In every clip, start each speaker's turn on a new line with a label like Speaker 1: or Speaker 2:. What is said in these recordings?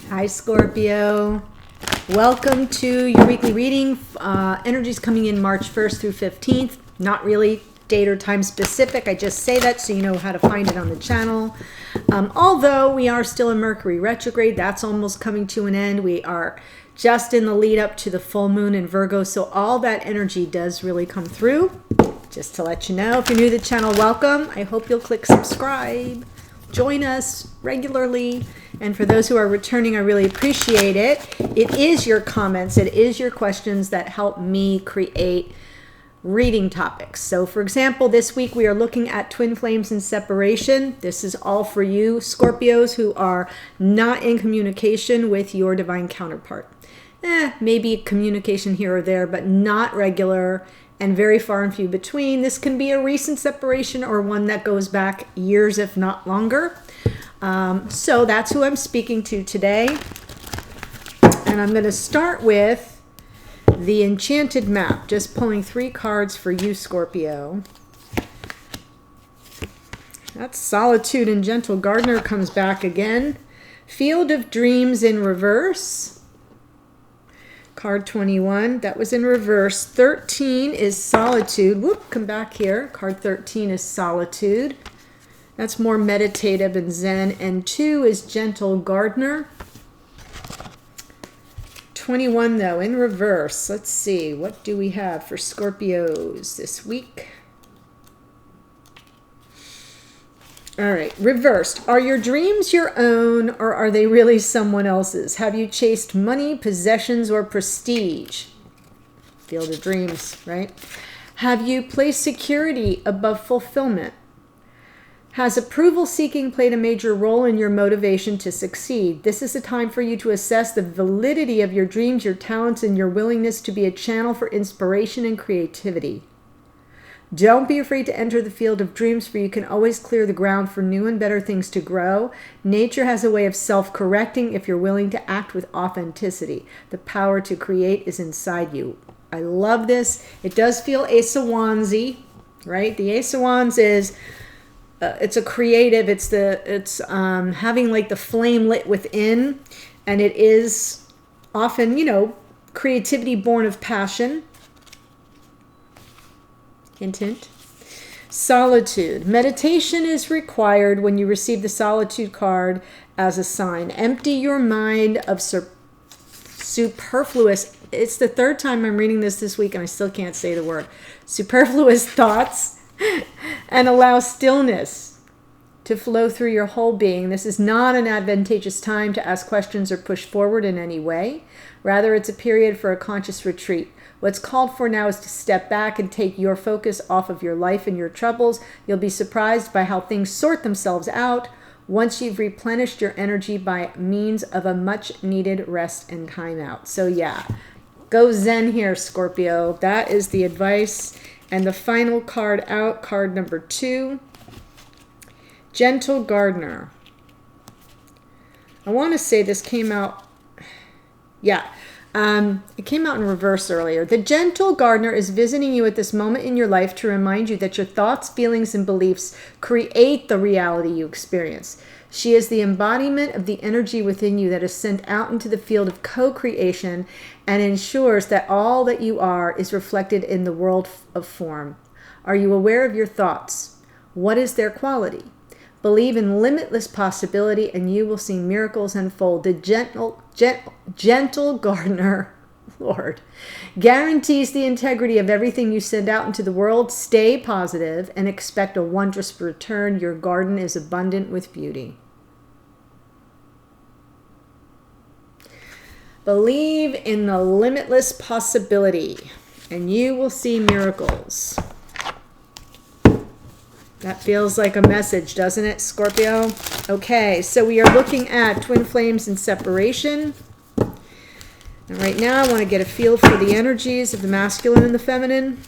Speaker 1: Hi, Scorpio. Welcome to your weekly reading. Energy's coming in March 1st through 15th. Not really date or time specific. I just say that so you know how to find it on the channel. Although we are still in Mercury retrograde, that's almost coming to an end. We are just in the lead up to the full moon in Virgo, so all that energy does really come through. Just to let you know, if you're new to the channel, welcome. I hope you'll click subscribe. Join us regularly, and for those who are returning, I really appreciate it. It is your comments, it is your questions that help me create reading topics. So for example, this week we are looking at twin flames and separation. This is all for you Scorpios who are not in communication with your divine counterpart. Maybe communication here or there, but not regular and very far and few between. This can be a recent separation or one that goes back years, if not longer. So that's who I'm speaking to today. And I'm going to start with the Enchanted Map, just pulling 3 cards for you, Scorpio. That's Solitude and Gentle Gardener comes back again. Field of Dreams in reverse. Card 21, that was in reverse. 13 is Solitude. Whoop, come back here. Card 13 is Solitude. That's more meditative and zen. And 2 is Gentle Gardener. 21, though, in reverse. Let's see. What do we have for Scorpios this week? All right, reversed. Are your dreams your own, or are they really someone else's? Have you chased money, possessions, or prestige? Field of Dreams, right? Have you placed security above fulfillment? Has approval seeking played a major role in your motivation to succeed? This is a time for you to assess the validity of your dreams, your talents, and your willingness to be a channel for inspiration and creativity. Don't be afraid to enter the field of dreams, for you can always clear the ground for new and better things to grow. Nature has a way of self-correcting if you're willing to act with authenticity. The power to create is inside you. I love this. It does feel Ace of Wands-y, right? The Ace of Wands is, it's a creative, it's having like the flame lit within, and it is often, you know, creativity born of passion. Hint, hint. Solitude. Meditation is required when you receive the Solitude card as a sign. Empty your mind of superfluous. It's the 3rd time I'm reading this week and I still can't say the word. Superfluous thoughts and allow stillness to flow through your whole being. This is not an advantageous time to ask questions or push forward in any way. Rather, it's a period for a conscious retreat. What's called for now is to step back and take your focus off of your life and your troubles. You'll be surprised by how things sort themselves out once you've replenished your energy by means of a much needed rest and time out. So yeah, go zen here, Scorpio. That is the advice. And the final card out, card number 2, Gentle Gardener. I want to say this came out, yeah. It came out in reverse earlier. The Gentle Gardener is visiting you at this moment in your life to remind you that your thoughts, feelings, and beliefs create the reality you experience. She is the embodiment of the energy within you that is sent out into the field of co-creation and ensures that all that you are is reflected in the world of form. Are you aware of your thoughts? What is their quality? Believe in limitless possibility and you will see miracles unfold. The gentle gardener, Lord, guarantees the integrity of everything you send out into the world. Stay positive and expect a wondrous return. Your garden is abundant with beauty. Believe in the limitless possibility and you will see miracles. That feels like a message, doesn't it, Scorpio? Okay, so we are looking at twin flames and separation. And right now I want to get a feel for the energies of the masculine and the feminine.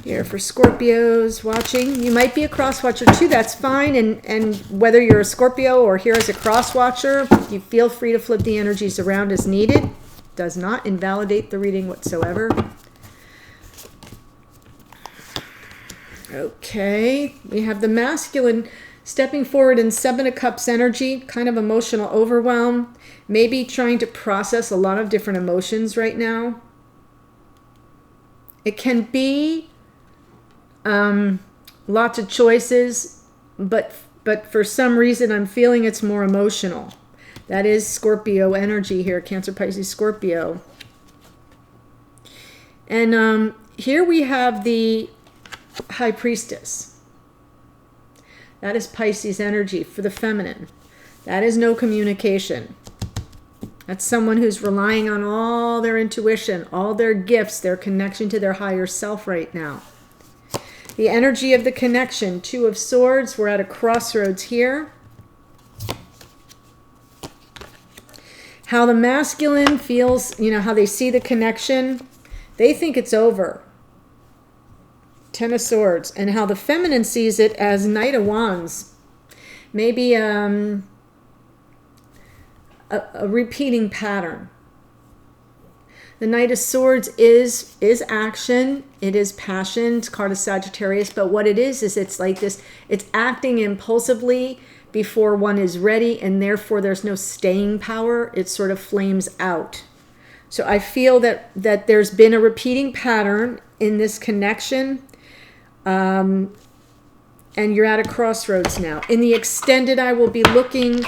Speaker 1: Here for Scorpios watching. You might be a cross watcher too, that's fine. And whether you're a Scorpio or here as a cross watcher, you feel free to flip the energies around as needed. Does not invalidate the reading whatsoever. Okay, we have the masculine Stepping forward in Seven of Cups energy, kind of emotional overwhelm, maybe trying to process a lot of different emotions right now. It can be lots of choices, but for some reason I'm feeling it's more emotional. That is Scorpio energy here, Cancer, Pisces, Scorpio. And here we have the High Priestess. That is Pisces energy for the feminine. That is no communication. That's someone who's relying on all their intuition, all their gifts, their connection to their higher self right now. The energy of the connection, Two of Swords. We're at a crossroads here. How the masculine feels, you know, how they see the connection. They think it's over. Ten of Swords. And how the feminine sees it as Knight of Wands. Maybe a repeating pattern. The Knight of Swords is action. It is passion. It's card of Sagittarius. But what it is it's like this. It's acting impulsively before one is ready, and therefore there's no staying power. It sort of flames out. So I feel that there's been a repeating pattern in this connection. And you're at a crossroads now. In the extended, I will be looking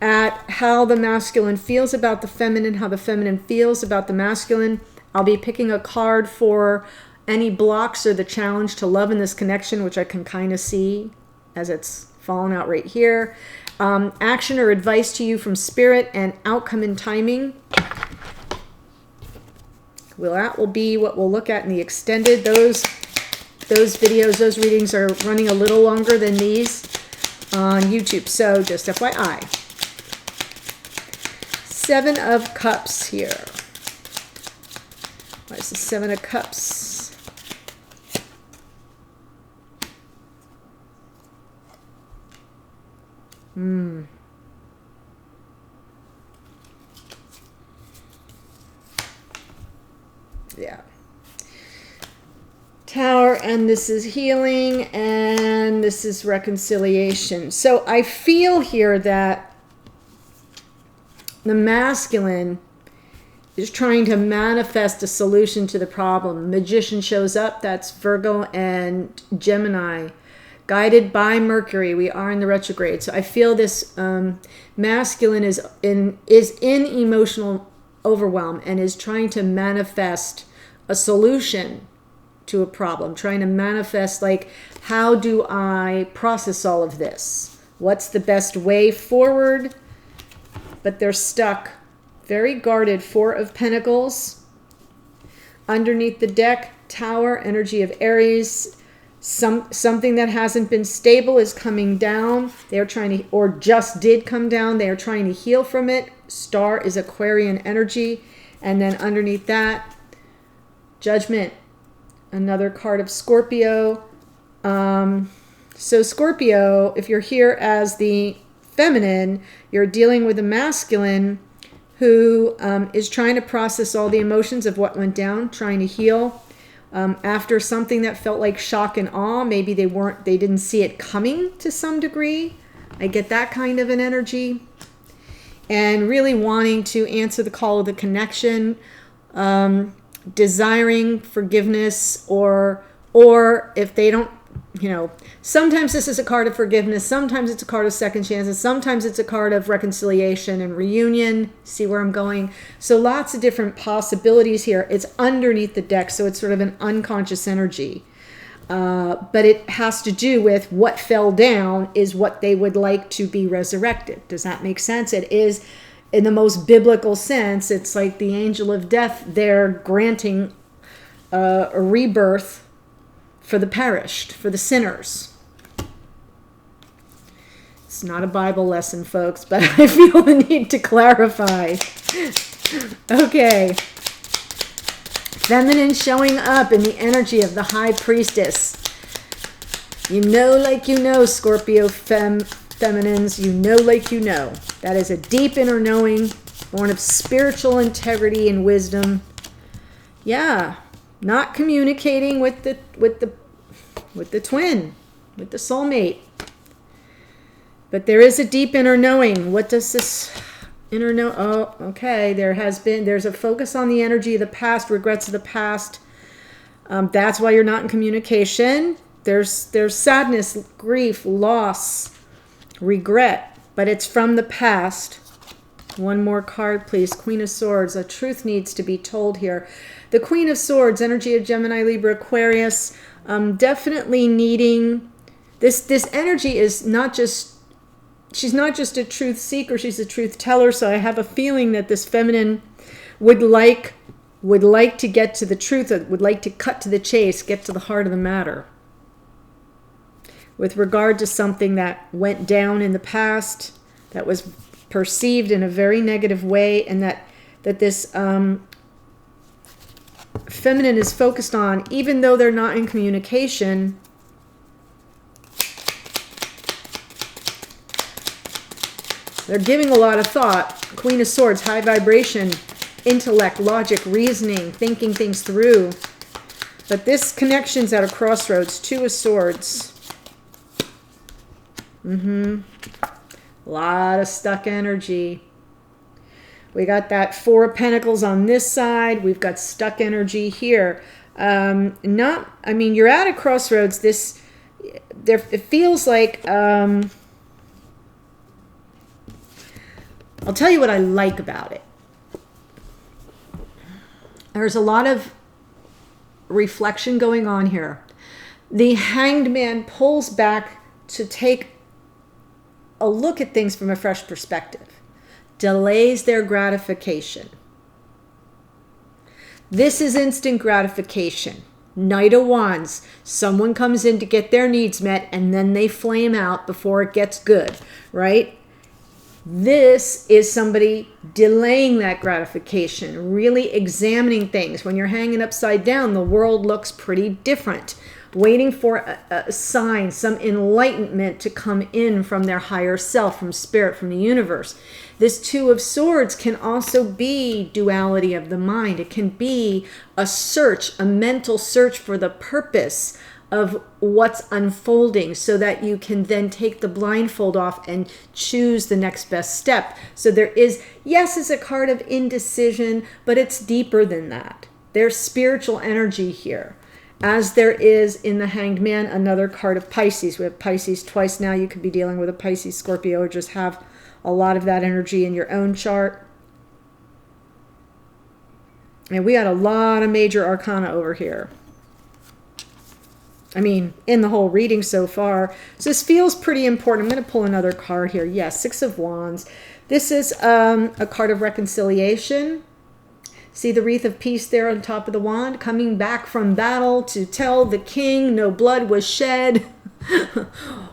Speaker 1: at how the masculine feels about the feminine, how the feminine feels about the masculine. I'll be picking a card for any blocks or the challenge to love in this connection, which I can kind of see as it's fallen out right here. Action or advice to you from spirit, and outcome and timing. Well, that will be what we'll look at in the extended. Those videos, those readings are running a little longer than these on YouTube, so just FYI. Seven of Cups here. Why is the Seven of Cups? Yeah. Tower, and this is healing, and this is reconciliation. So I feel here that the masculine is trying to manifest a solution to the problem. Magician shows up. That's Virgo and Gemini. Guided by Mercury. We are in the retrograde. So I feel this masculine is in emotional overwhelm and is trying to manifest a solution to a problem. Trying to manifest, like, how do I process all of this? What's the best way forward? But they're stuck, very guarded. Four of Pentacles. Underneath the deck, Tower, energy of Aries. Something that hasn't been stable is coming down. They're trying to, or just did come down. They are trying to heal from it. Star is Aquarian energy. And then underneath that, Judgment. Another card of Scorpio. So Scorpio, if you're here as the feminine, you're dealing with a masculine who is trying to process all the emotions of what went down, trying to heal after something that felt like shock and awe. Maybe they didn't see it coming to some degree. I get that kind of an energy, and really wanting to answer the call of the connection, desiring forgiveness, or if they don't, sometimes this is a card of forgiveness, sometimes it's a card of second chances, sometimes it's a card of reconciliation and reunion. See where I'm going? So lots of different possibilities here. It's underneath the deck, so it's sort of an unconscious energy. But it has to do with what fell down is what they would like to be resurrected. Does that make sense? It is, in the most biblical sense, it's like the angel of death. They're granting a rebirth for the perished, for the sinners. It's not a Bible lesson, folks, but I feel the need to clarify. Okay. Feminine showing up in the energy of the High Priestess. You know like you know, Scorpio feminines. You know like you know. That is a deep inner knowing, born of spiritual integrity and wisdom. Yeah. Not communicating with the twin, with the soulmate. But there is a deep inner knowing. What does this inner know? Oh, okay. There's a focus on the energy of the past, regrets of the past. That's why you're not in communication. There's sadness, grief, loss, regret, but it's from the past. One more card, please. Queen of Swords. A truth needs to be told here. The Queen of Swords, energy of Gemini, Libra, Aquarius, definitely needing this energy is not just, she's not just a truth seeker, she's a truth teller. So I have a feeling that this feminine would like to get to the truth, would like to cut to the chase, get to the heart of the matter. With regard to something that went down in the past, that was perceived in a very negative way, and that this feminine is focused on, even though they're not in communication. They're giving a lot of thought. Queen of Swords, high vibration, intellect, logic, reasoning, thinking things through. But this connection's at a crossroads. Two of Swords. A lot of stuck energy. We got that Four of Pentacles on this side. We've got stuck energy here. You're at a crossroads. It feels like, I'll tell you what I like about it. There's a lot of reflection going on here. The Hanged Man pulls back to take a look at things from a fresh perspective. Delays their gratification. This is instant gratification. Knight of Wands. Someone comes in to get their needs met and then they flame out before it gets good, right? This is somebody delaying that gratification, really examining things. When you're hanging upside down, the world looks pretty different. Waiting for a sign, some enlightenment to come in from their higher self, from spirit, from the universe. This Two of Swords can also be duality of the mind. It can be a search, a mental search for the purpose of what's unfolding, so that you can then take the blindfold off and choose the next best step. So there is, yes, it's a card of indecision, but it's deeper than that. There's spiritual energy here. As there is in the Hanged Man, another card of Pisces. We have Pisces twice now. You could be dealing with a Pisces, Scorpio, or just have a lot of that energy in your own chart. And we got a lot of major arcana over here. I mean, in the whole reading so far. So this feels pretty important. I'm going to pull another card here. Yes, Six of Wands. This is a card of reconciliation. See the wreath of peace there on top of the wand? Coming back from battle to tell the king no blood was shed.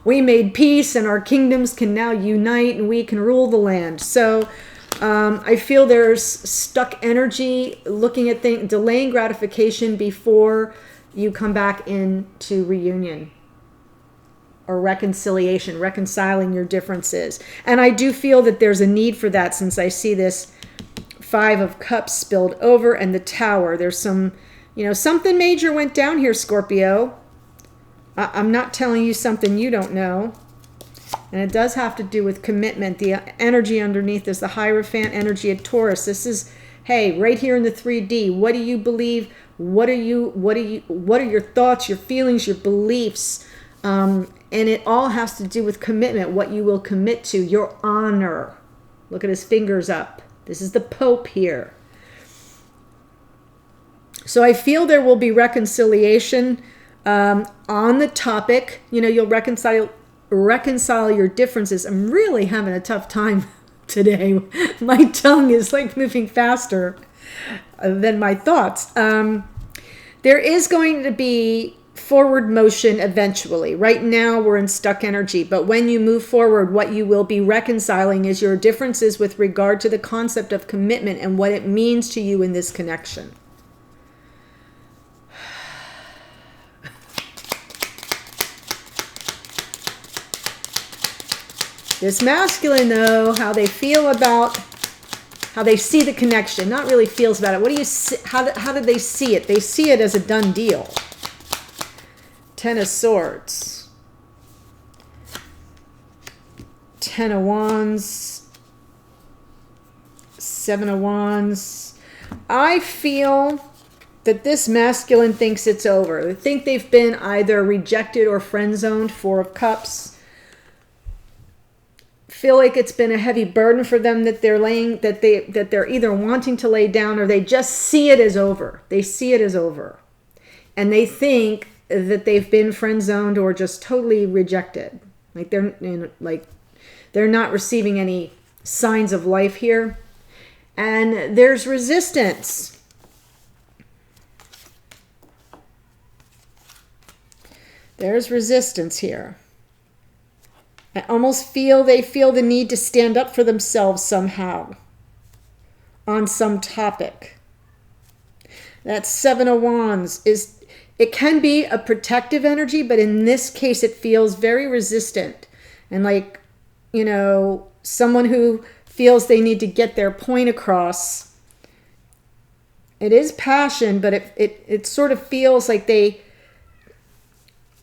Speaker 1: We made peace and our kingdoms can now unite and we can rule the land. So I feel there's stuck energy, looking at things, delaying gratification before you come back into reunion or reconciliation, reconciling your differences. And I do feel that there's a need for that, since I see this Five of Cups spilled over and the Tower. There's some, something major went down here, Scorpio. I'm not telling you something you don't know. And it does have to do with commitment. The energy underneath is the Hierophant energy of Taurus. This is, hey, right here in the 3D. What do you believe? What are your thoughts, your feelings, your beliefs? And it all has to do with commitment, what you will commit to, your honor. Look at his fingers up. This is the Pope here. So I feel there will be reconciliation on the topic. You'll reconcile your differences. I'm really having a tough time today. My tongue is like moving faster than my thoughts. There is going to be forward motion eventually. Right now we're in stuck energy, but when you move forward, what you will be reconciling is your differences with regard to the concept of commitment and what it means to you in this connection. This masculine, though, how they feel about, how they see the connection, not really feels about it. What do you see? How do they see it? They see it as a done deal. Ten of Swords. 10 of Wands, 7 of Wands. I feel that this masculine thinks it's over. They think they've been either rejected or friend-zoned. 4 of Cups. Feel like it's been a heavy burden for them that they're either wanting to lay down, or they just see it as over. They see it as over. And they think that they've been friend-zoned or just totally rejected. Like they're not receiving any signs of life here. And there's resistance. There's resistance here. I almost feel they feel the need to stand up for themselves somehow on some topic. That 7 of Wands it can be a protective energy, but in this case it feels very resistant and like, you know, someone who feels they need to get their point across. It is passion, but it sort of feels like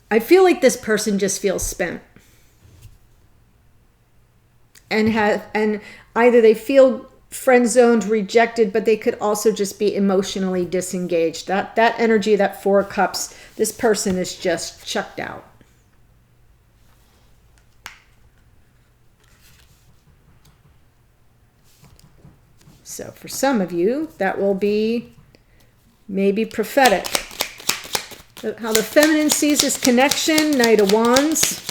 Speaker 1: I feel like this person just feels spent. And either they feel friend-zoned, rejected, but they could also just be emotionally disengaged. That energy, that 4 of Cups, this person is just chucked out. So for some of you, that will be maybe prophetic. How the feminine sees this connection, Knight of Wands.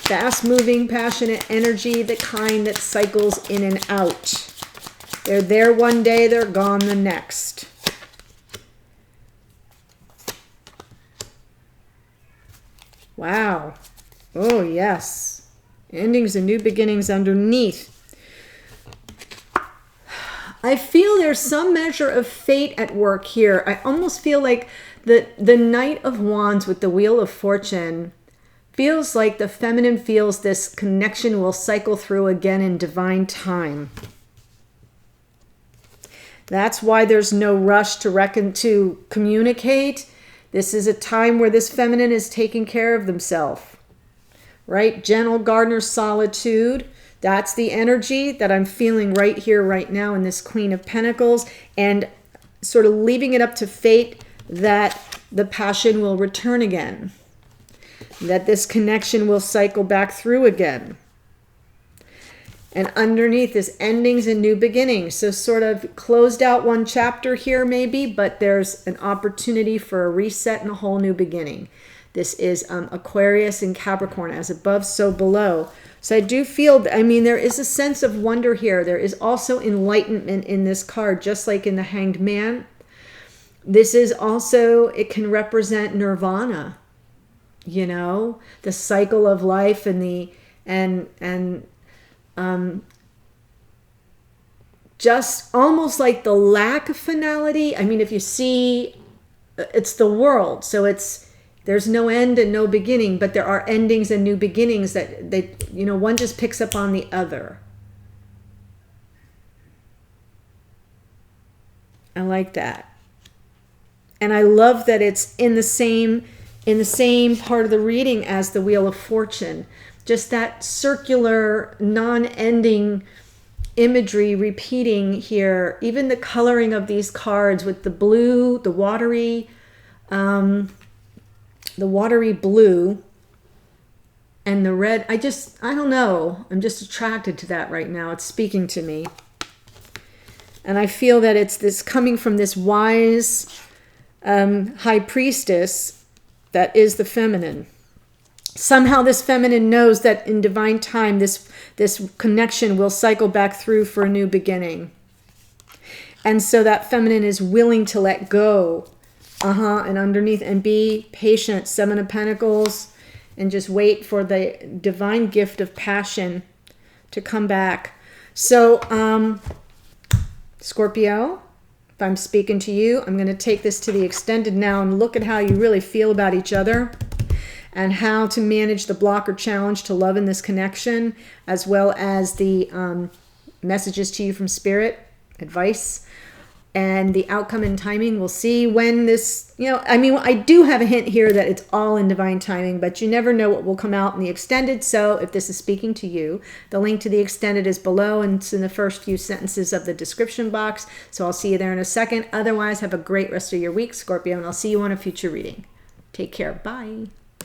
Speaker 1: Fast-moving, passionate energy, the kind that cycles in and out. They're there one day, they're gone the next. Wow. Oh, yes. Endings and new beginnings underneath. I feel there's some measure of fate at work here. I almost feel like the Knight of Wands with the Wheel of Fortune feels like the feminine feels this connection will cycle through again in divine time. That's why there's no rush to communicate. This is a time where this feminine is taking care of themselves. Right? Gentle gardener solitude. That's the energy that I'm feeling right here, right now in this Queen of Pentacles, and sort of leaving it up to fate that the passion will return again, that this connection will cycle back through again. And underneath is endings and new beginnings. So sort of closed out one chapter here maybe, but there's an opportunity for a reset and a whole new beginning. This is Aquarius and Capricorn, as above, so below. So I do feel, I mean, there is a sense of wonder here. There is also enlightenment in this card, just like in the Hanged Man. This is also, it can represent nirvana, you know, the cycle of life and just almost like the lack of finality. I mean, if you see, it's the world, so there's no end and no beginning, but there are endings and new beginnings that you know, one just picks up on the other. I like that. And I love that it's in the same part of the reading as the Wheel of Fortune. Just that circular, non-ending imagery repeating here. Even the coloring of these cards with the blue, the watery blue and the red. I don't know. I'm just attracted to that right now. It's speaking to me. And I feel that it's this coming from this wise High Priestess that is the feminine. Somehow this feminine knows that in divine time, this connection will cycle back through for a new beginning. And so that feminine is willing to let go. And underneath, and be patient, 7 of Pentacles, and just wait for the divine gift of passion to come back. So, Scorpio, if I'm speaking to you, I'm going to take this to the extended now and look at how you really feel about each other and how to manage the block or challenge to love in this connection, as well as the messages to you from Spirit, advice. And the outcome and timing, we'll see when this, I mean, I do have a hint here that it's all in divine timing, but you never know what will come out in the extended. So if this is speaking to you, the link to the extended is below, and it's in the first few sentences of the description box. So I'll see you there in a second. Otherwise, have a great rest of your week, Scorpio, and I'll see you on a future reading. Take care. Bye.